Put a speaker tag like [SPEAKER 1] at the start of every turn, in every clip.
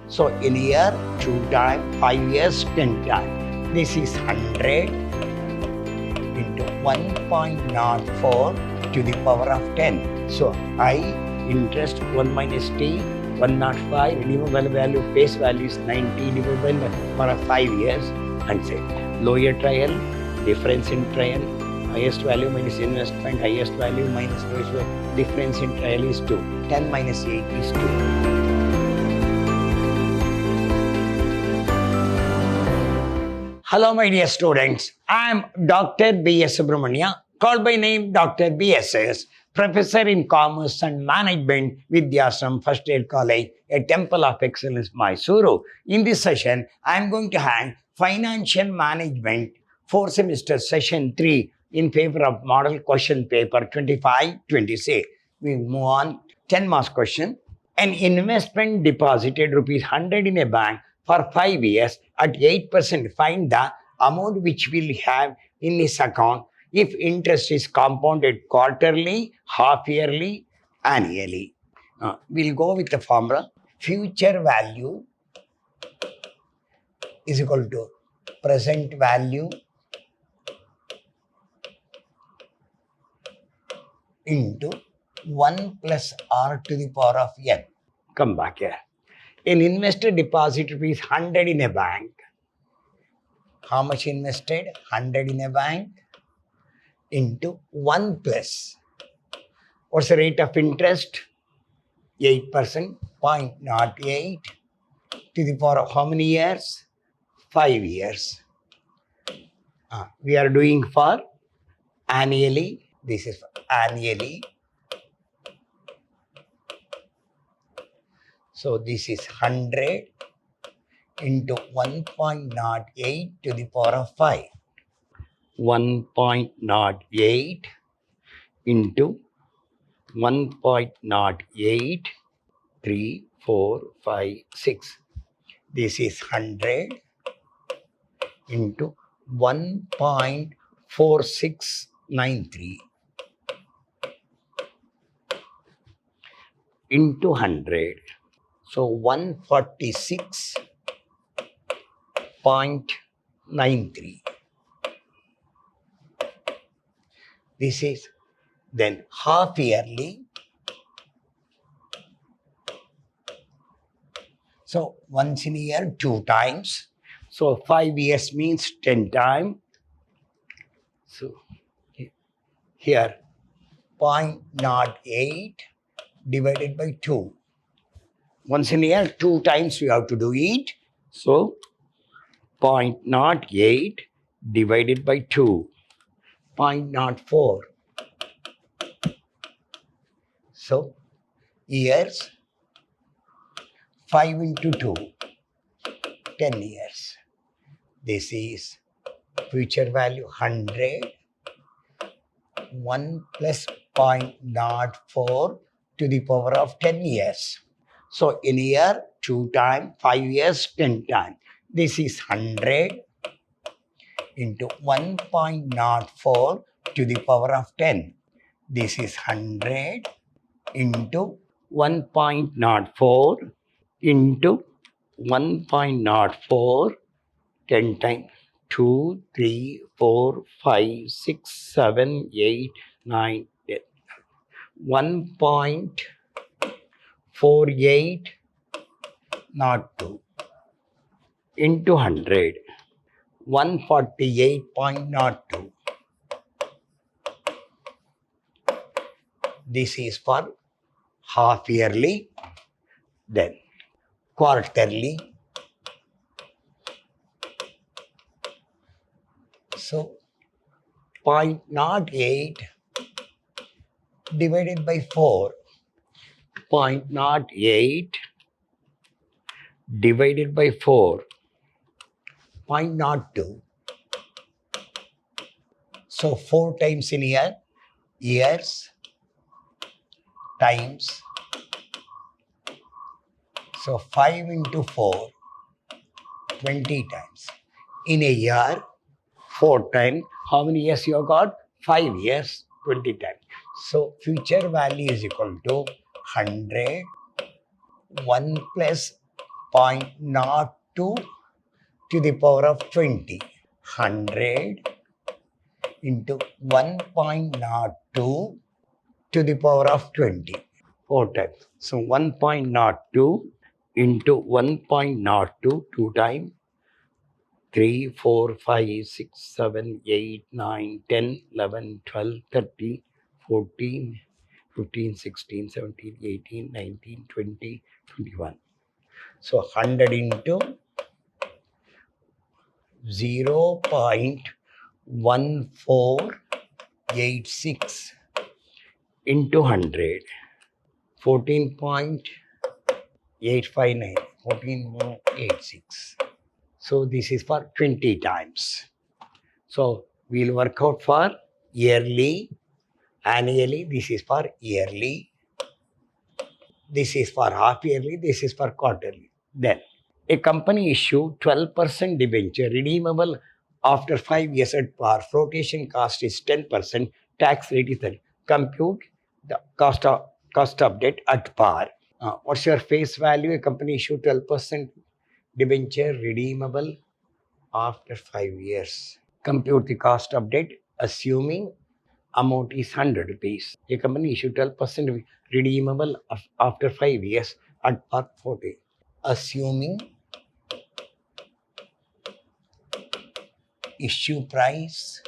[SPEAKER 1] So in a year, 2 times, 5 years, 10 times. This is 100 into 1.04 to the power of 10. So I interest 1 minus t, 105, renewable value, face value is 90 divided by for 5 years, and say lower trial, difference in trial, highest value minus investment, highest value minus lowest value, difference in trial is 2. 10 minus 8 is 2. Hello my dear students, I am Dr. B.S. Subramania, called by name Dr. B.S.S., Professor in Commerce and Management, Vidhyaashram First Aid College, a Temple of Excellence, MYSURU. In this session, I am going to hand Financial Management 4th semester session 3 in favor of model question paper 25-26. We move on. 10 marks question. An investment deposited rupees 100 in a bank for 5 years at 8%. Find the amount which will have in this account if interest is compounded quarterly, half-yearly, annually. We'll go with the formula. Future value is equal to present value into 1 plus r to the power of n. Come back here. An investor deposit rupees 100 in a bank. How much invested? 100 in a bank into 1 plus. What's the rate of interest? 8%, 0.08 to the power of how many years? 5 years. We are doing for annually. This is for annually. So this is 100 into 1.08 to the power of 5. 1.08 into 1.08, 3, 4, 5, 6. This is 100 into 1.4693 into 100. So 146.93. This is then half yearly. So once in a year, 2 times. So 5 years means 10 times. So here 0.08 divided by 2. Once in a year, 2 times we have to do it. So 0.08 divided by 2. 0.04. So years, 5 into 2, 10 years. This is future value 100, 1 plus 0.04 to the power of 10 years. So in a year, 2 times, 5 years, 10 times. This is 100 into 1.04 to the power of 10. This is 100 into 1.04 into 1.04, 10 times. 2, 3, 4, 5, 6, 7, 8, 9, 10. 1.48 not 2 into 100. 148.02. This is for half yearly, then quarterly. So 0.08 divided by 4. 0.08 divided by 4. 0.02. So 4 times in year, years, times. So 5 into 4, 20 times. In a year, 4 times. How many years you have got? 5 years, 20 times. So future value is equal to 100, 1 plus 0.02 to the power of 20. 100 into 1.02 to the power of 20. 4 times. So 1.02 into 1.02, 2 times. 3, 4, 5, 6, 7, 8, 9, 10, 11, 12, 13, 14, 15, 16, 17, 18, 19, 20, 21. So 100 into 0.1486 into 100. 14.859, 14.86. So this is for 20 times. So we'll work out for yearly, annually. This is for yearly. This is for half yearly. This is for quarterly. Then a company issue 12% debenture redeemable after 5 years at par. Flotation cost is 10%. Tax rate is 30. Compute the cost of debt at par. What's your face value? A company issue 12% debenture redeemable after 5 years. Compute the cost of debt assuming amount is 100 rupees. A company issue 12% redeemable after 5 years at par 40. Assuming issue price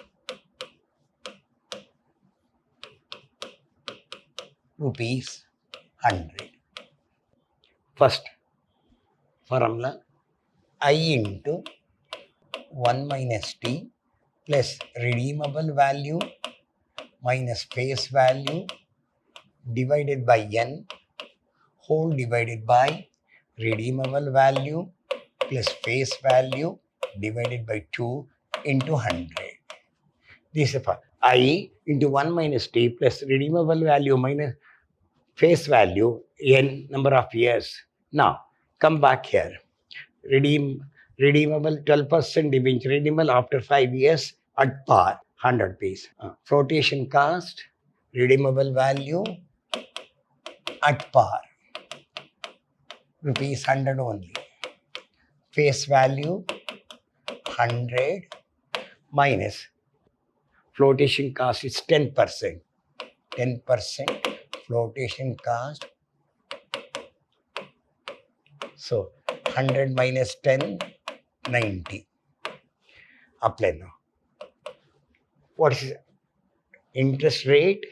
[SPEAKER 1] rupees 100. First formula, I into 1 minus t plus redeemable value minus face value divided by n whole divided by redeemable value plus face value divided by 2 into 100. This is for I into 1 minus t plus redeemable value minus face value n number of years. Now come back here. Redeemable 12% debenture redeemable after 5 years at par 100 rupees. Flotation cost redeemable value at par rupees 100 only. Face value 100 minus flotation cost is 10%. 10% flotation cost. So 100 minus 10, 90. Apply now. What is interest rate?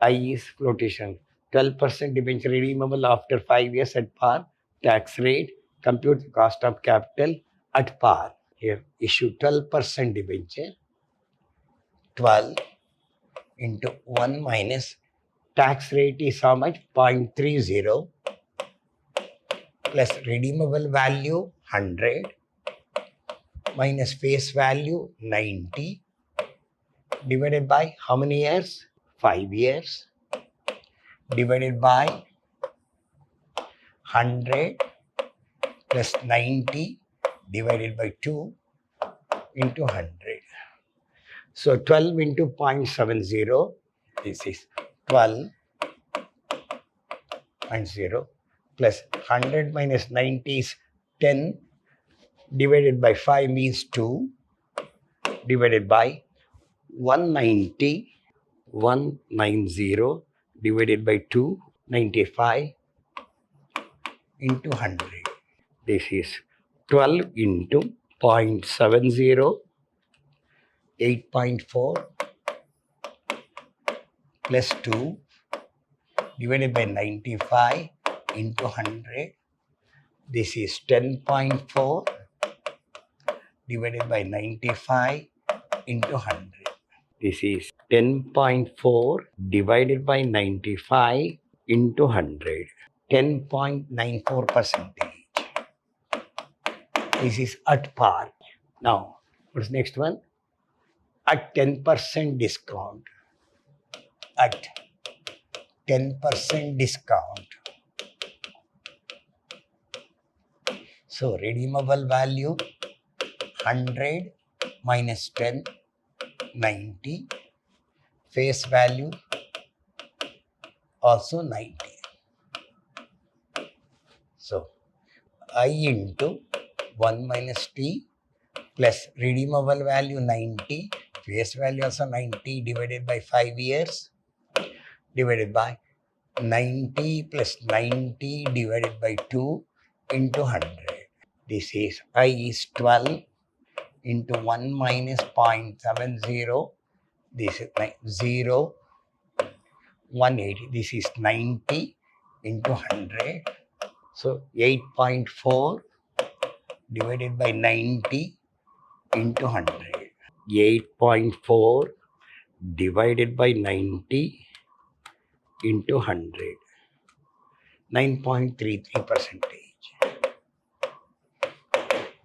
[SPEAKER 1] I is flotation. 12% debenture redeemable after 5 years at par. Tax rate. Compute the cost of capital at par. Here issue 12% debenture. 12 into 1 minus tax rate is how much? 0.30 plus redeemable value 100 minus face value 90 divided by how many years? 5 years divided by 100 plus 90 divided by 2 into 100. So 12 into 0.70, this is 12.0 plus 100 minus 90 is 10 divided by 5 means 2 divided by 190 divided by 2, 95 into 100. This is 12 into 0.70, 8.4 plus 2 divided by 95 into 100. This is 10.4 divided by 95 into 100. This is 10.4 divided by 95 into 100. 10.94%. This is at par. Now, what's next one? At 10% discount. At 10% discount. So, redeemable value 100 minus 10, 90. Face value also 90. So, I into 1 minus t plus redeemable value 90, face value also 90 divided by 5 years divided by 90 plus 90 divided by 2 into 100. This is I is 12 into 1 minus 0.70. This is 0, 180. This is 90 into 100. So 8.4 divided by 90 into 100. 8.4 divided by 90 into 100. 9.33%.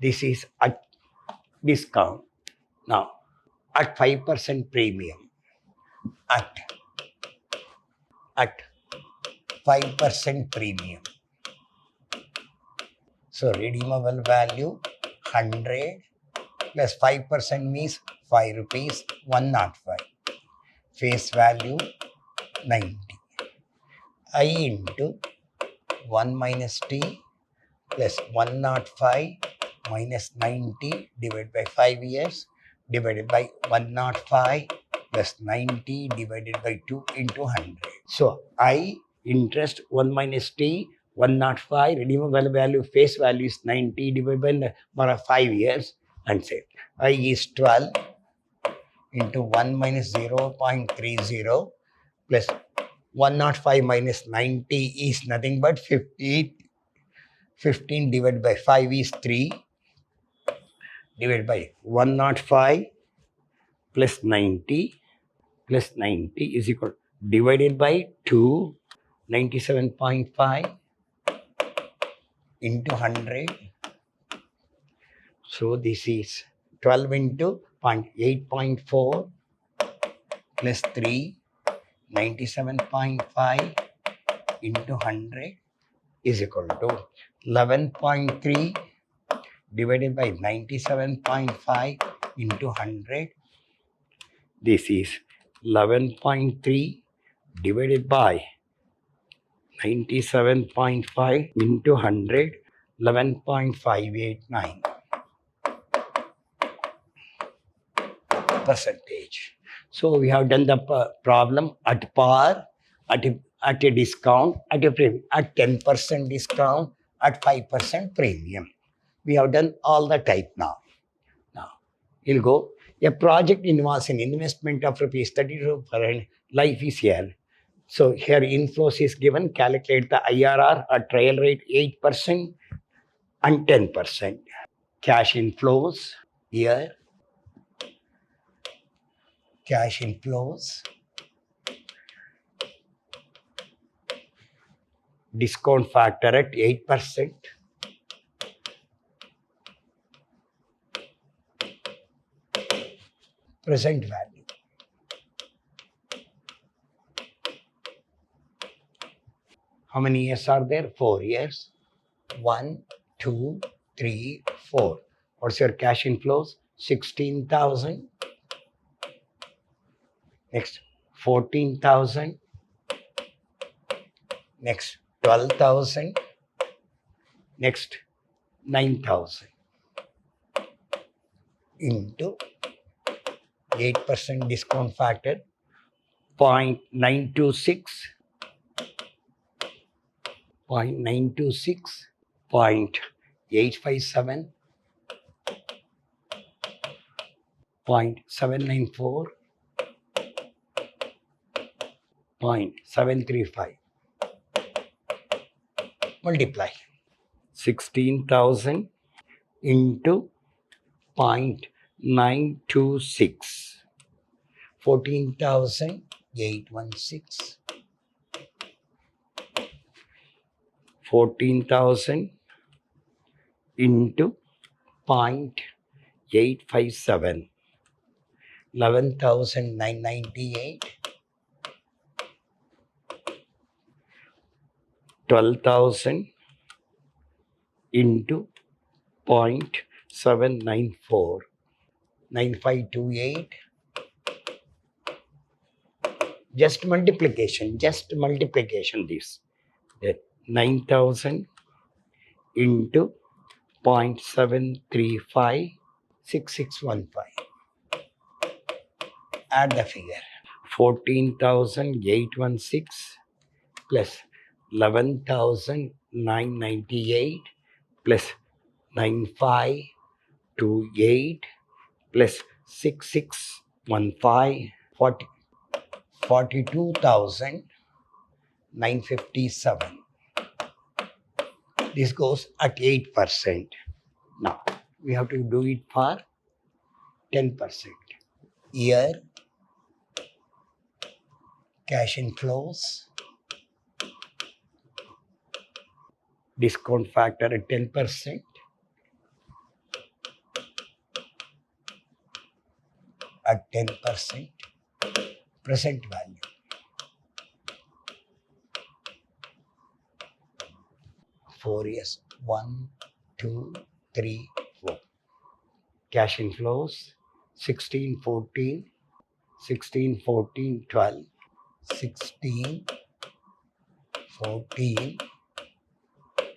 [SPEAKER 1] This is at discount. Now, at 5% premium, at 5% premium. So, redeemable value 100 plus 5% means 5 rupees, 105. Face value 90. I into 1 minus t plus 105 minus 90 divided by 5 years divided by 105 plus 90 divided by 2 into 100. So, I interest 1 minus t, 105, redeemable value, face value is 90 divided by 5 years, and say I is 12 into 1 minus 0.30 plus 105 minus 90 is nothing but 15. 15 divided by 5 is 3 divided by 105 plus 90 is equal divided by 2, 97.5 into 100. So this is 12 into 8.4 plus 3, 97.5 into 100 is equal to 11.3 divided by 97.5 into 100. This is 11.3 divided by 97.5 into 100, 11.589 percentage. So we have done the problem at par, at a discount, at 10% discount, at 5% premium. We have done all the type now. Now, you'll go. A project involves an investment of rupees 32 per annum. Life is here. So here inflows is given. Calculate the IRR at trial rate 8% and 10%. Cash inflows here. Cash inflows. Discount factor at 8%. Present value. How many years are there? 4 years. 1, 2, 3, 4. What's your cash inflows? 16,000. Next, 14,000. Next, 12,000. Next, 9,000. Into 8% discount factor, 0.926, 0.857, 0.794, 0.735. Multiply 16,000 into 0.926. 14,816. 14,000 into 0.857. 11,998. 12,000 into 0.794. 9528. Just multiplication this. 9,000 into 0.7356615. Add the figure. 14,816 plus 11,998 plus 9528 plus 6615 42,957. This goes at 8%. Now we have to do it for 10%. Year cash inflows, discount factor at 10%, at 10%, present value. Four years, 1, 2, 3, 4. Cash inflows, 16, 14, 16, 14, 12, 16, 14,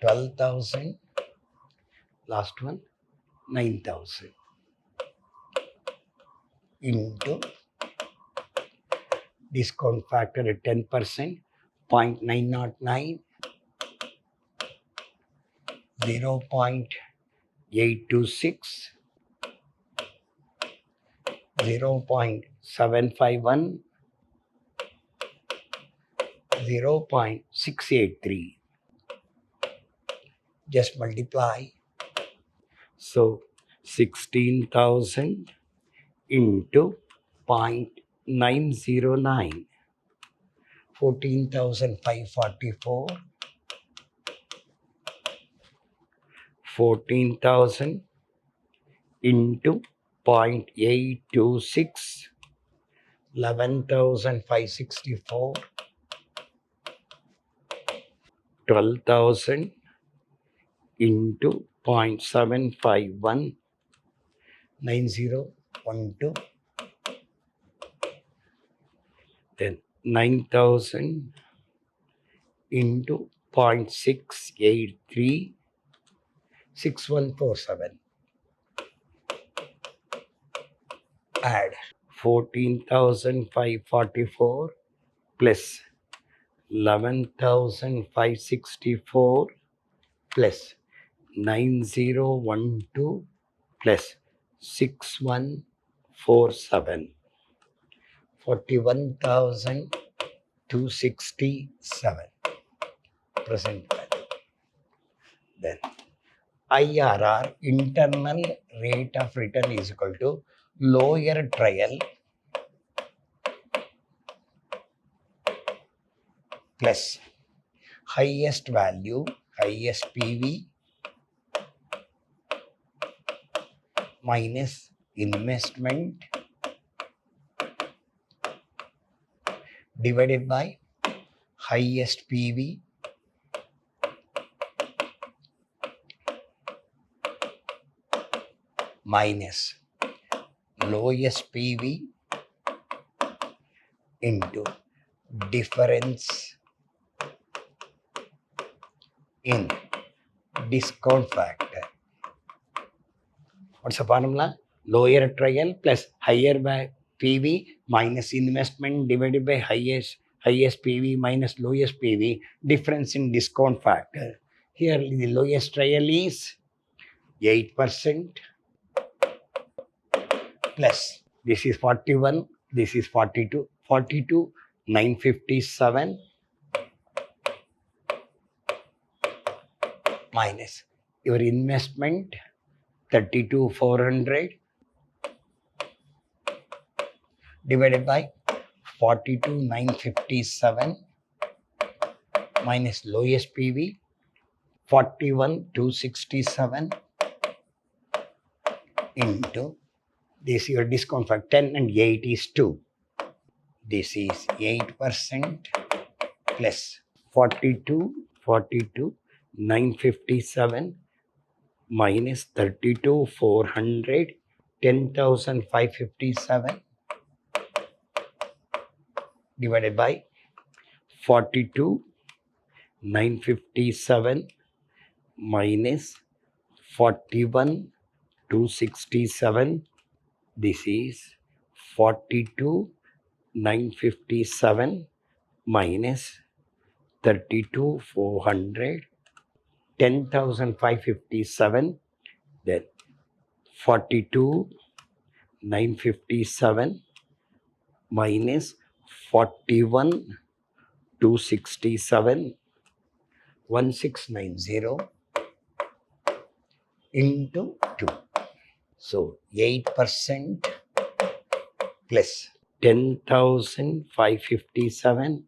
[SPEAKER 1] 12,000, last one, 9,000 into discount factor at 10%, 0.909, 0.826, 0.751, 0.683. Just multiply. So 16,000 into 0.909, 14,544, 14,000 into 0.826, 11,564, 12,000 into 0.751, 9012, then 9,000 into 0.683, 6147. Add 14,544 plus 11,564 plus 9012 plus 6147. 41,267 present value. Then IRR, internal rate of return, is equal to lower trial plus highest value, highest PV minus investment divided by highest PV minus lowest PV into difference in discount factor. What's the formula? Lower trial plus higher PV minus investment divided by highest PV minus lowest PV, difference in discount factor. Here the lowest trial is 8% plus this is 41, this is 42, 957 minus your investment 32,400 divided by 42,957 minus lowest PV 41,267 into this your discount factor 10 and 8 is 2. This is 8% plus 42,957 minus 32,400, 10,557 divided by 42,957 minus 41,267. This is 42,957 minus 32,400, 10,557, then 42,957 minus 41,267, 1690 into 2. So 8% plus 10,557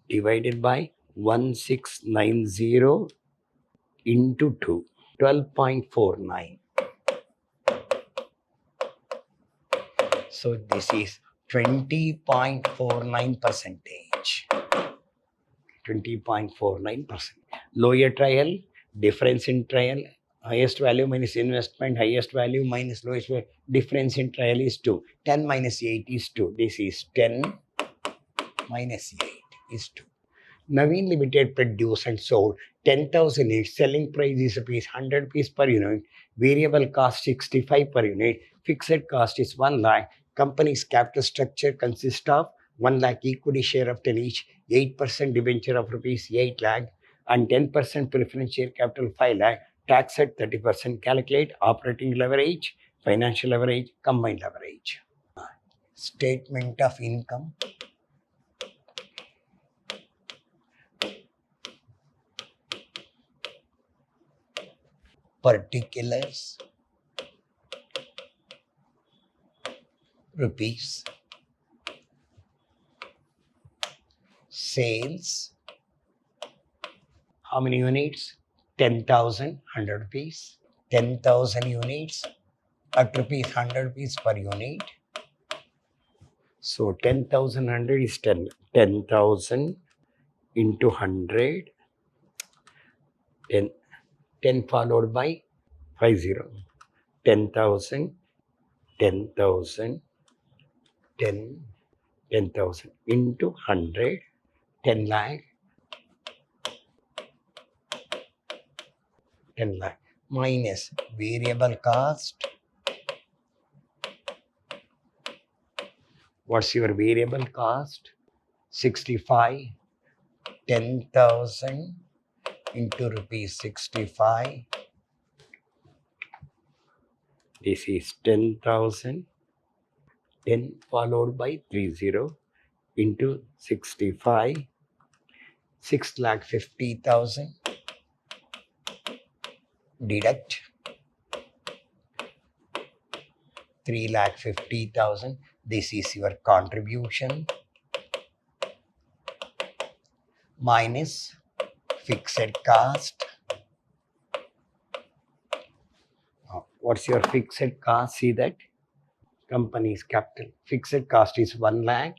[SPEAKER 1] divided by 1690 into 2, 12.49. So this is 20.49%. 20.49%. Lower trial, difference in trial, highest value minus investment, highest value minus lowest value, difference in trial is 2. 10 minus 8 is 2. This is 10 minus 8 is 2. Naveen Limited produced and sold 10,000 units. Selling price is rupees 100 per unit. Variable cost 65 per unit. Fixed cost is 1 lakh. Company's capital structure consists of 1 lakh equity share of 10 each, 8% debenture of rupees 8 lakh, and 10% preference share capital 5 lakh. Tax at 30%. Calculate operating leverage, financial leverage, combined leverage. Statement of income. Particulars, rupees, sales, how many units? 10,000, 100 rupees, 10,000 units at rupees 100 rupees per unit. So 10,100 is 10,000 into 100, 10 followed by 50, 10,000, 10,000, 10,000 into 100, 10 lakh, 10 lakh minus variable cost. What's your variable cost? 65, 10,000 into rupees 65. This is 10,000, 10 followed by 30 into 65, 6,50,000. Deduct 3,50,000. This is your contribution minus fixed cost. What's your fixed cost? See that company's capital. Fixed cost is 1 lakh.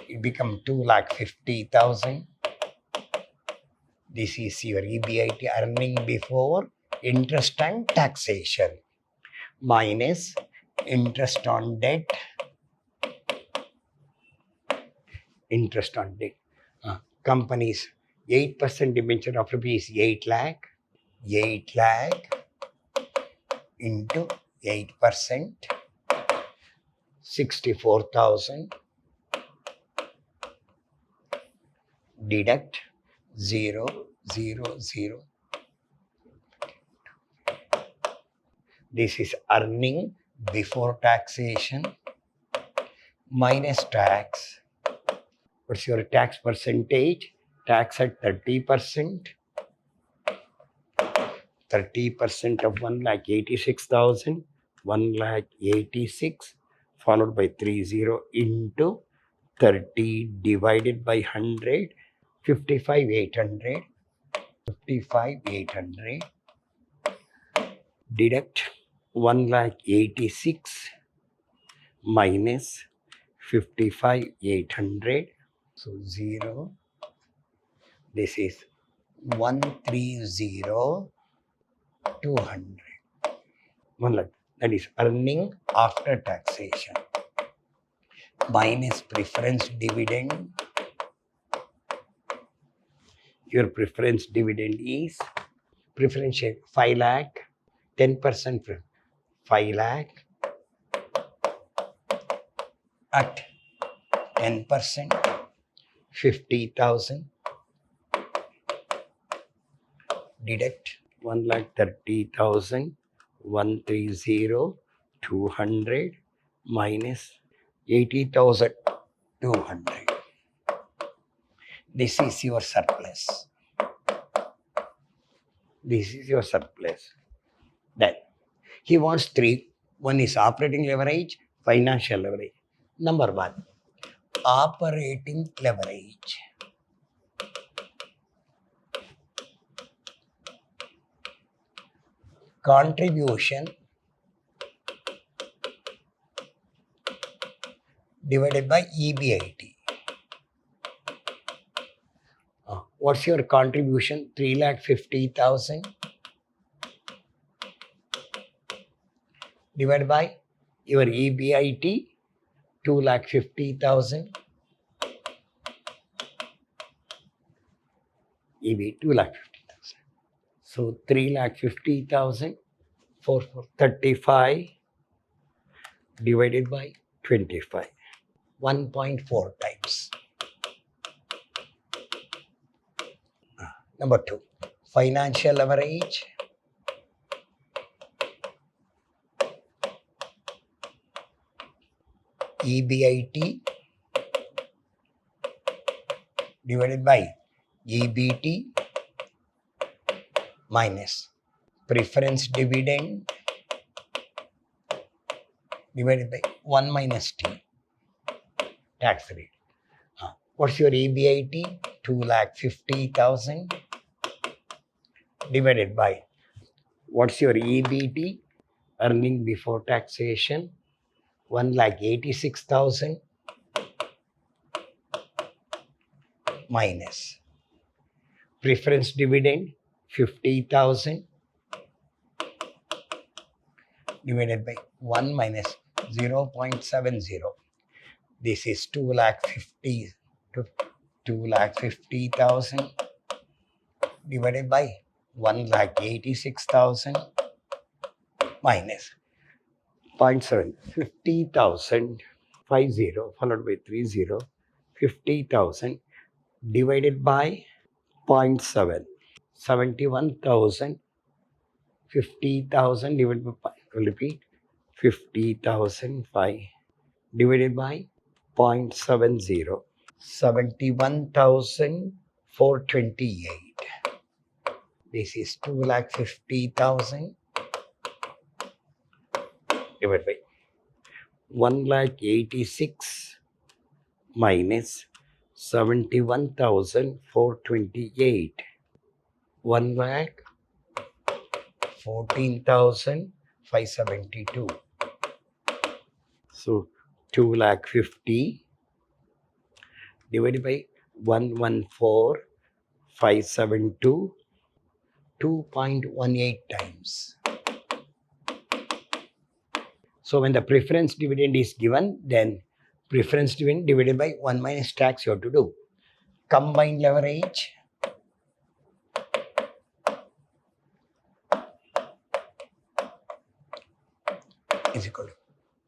[SPEAKER 1] It becomes 2,50,000. This is your EBIT, earning before interest and taxation, minus interest on debt. Interest on debt. Company's 8% debenture of rupees 8 lakh. 8 lakh into 8%, 64,000. Deduct 0, 0, 0. This is earning before taxation minus tax. What's your tax percentage? Tax at 30%. 30% of 1,86,000, 1,86 followed by 30 into 30 divided by 100, 55,800. 55,800. Deduct 1,86 minus 55,800. So 0. This is 130,200. 1 lakh. That is earning after taxation minus preference dividend Your preference dividend is preference share 5 lakh, 10% 5 lakh at 10%, 50,000, deduct 1,30,000, 130, 200 minus 80,200. This is your surplus. This is your surplus. Then he wants three. One is operating leverage, financial leverage. Number one, operating leverage. Contribution divided by EBIT. What's your contribution? 3,50,000 divided by your EBIT, 2,50,000. EB 2,50,000. So 3,50,000 for 35 divided by 25. 1.4 times. Number two, financial leverage. EBIT divided by EBT minus preference dividend divided by 1 minus T, tax rate. What's your EBIT? 2,50,000 divided by, what's your EBT? Earning before taxation, 1,86,000 minus preference dividend 50,000 divided by 1 minus 0.70. This is 2,50,000 divided by 1,86,000 minus 0.7, 50,000, 50 followed by 30, 50,000 divided by 0.7, 71,000, 50,000 divided by, repeat, 50,000, 5 divided by 0.70, 71,428. This is 2,50,000 divided by 1,86,000 minus 71,428. 1,14,572. So 2,50,000 divided by 114,572, 2.18 times. So when the preference dividend is given, then preference dividend divided by 1 minus tax you have to do. Combined leverage is equal to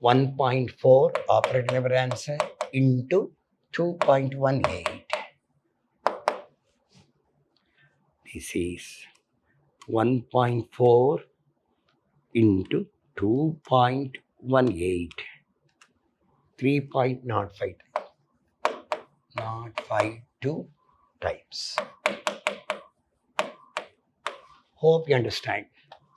[SPEAKER 1] 1.4 operating leverage answer into 2.18. This is 1.4 into 2.18, 3.05 0.52 times. Hope you understand.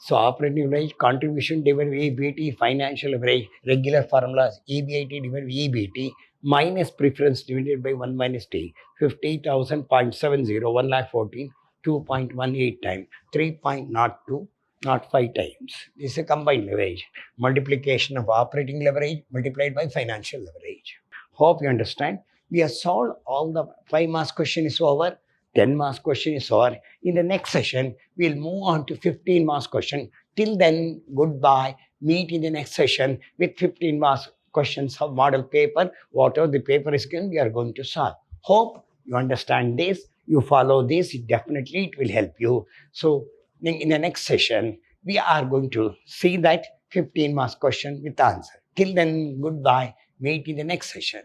[SPEAKER 1] So operating leverage, contribution divided by EBT, financial leverage, regular formulas, EBIT divided by EBT minus preference divided by 1 minus T, 50,000, 0.70, 1,14,000, 2.18 times, 3.02, 0.5 times. This is a combined leverage. Multiplication of operating leverage multiplied by financial leverage. Hope you understand. We have solved all the 5 marks question is over. 10 marks question is over. In the next session, we'll move on to 15 marks question. Till then, goodbye. Meet in the next session with 15 marks questions of model paper. Whatever the paper is given, we are going to solve. Hope you understand this. you follow this, definitely it will help you. So in the next session, we are going to see that 15 marks question with answer. Till then, goodbye. Meet in the next session.